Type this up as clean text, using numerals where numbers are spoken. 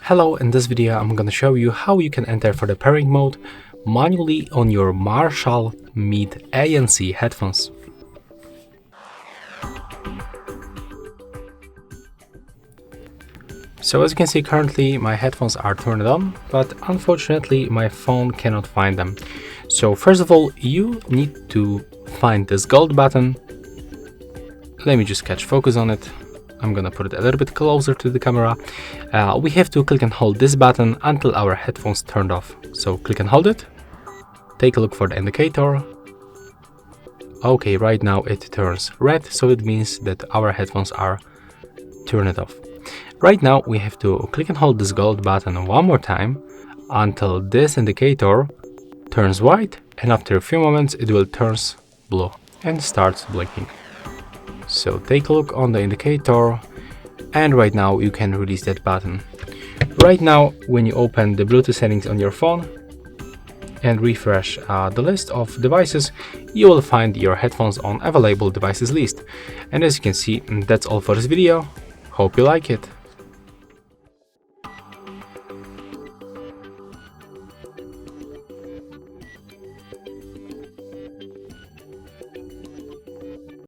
Hello, in this video I'm gonna show you how you can enter for the pairing mode manually on your Marshall MID ANC headphones. So as you can see, currently my headphones are turned on, but unfortunately my phone cannot find them. So first of all, you need to find this gold button. Let me just catch focus on it. I'm gonna put it a little bit closer to the camera. We have to click and hold this button until our headphones turned off. So click and hold it. Take a look for the indicator. Okay, right now it turns red, so it means that our headphones are turned off. Right now we have to click and hold this gold button one more time until this indicator turns white, and after a few moments it will turn blue and starts blinking. So take a look on the indicator, and right now you can release that button. Right now, when you open the Bluetooth settings on your phone and refresh the list of devices, you will find your headphones on available devices list. And as you can see, that's all for this video. Hope you like it.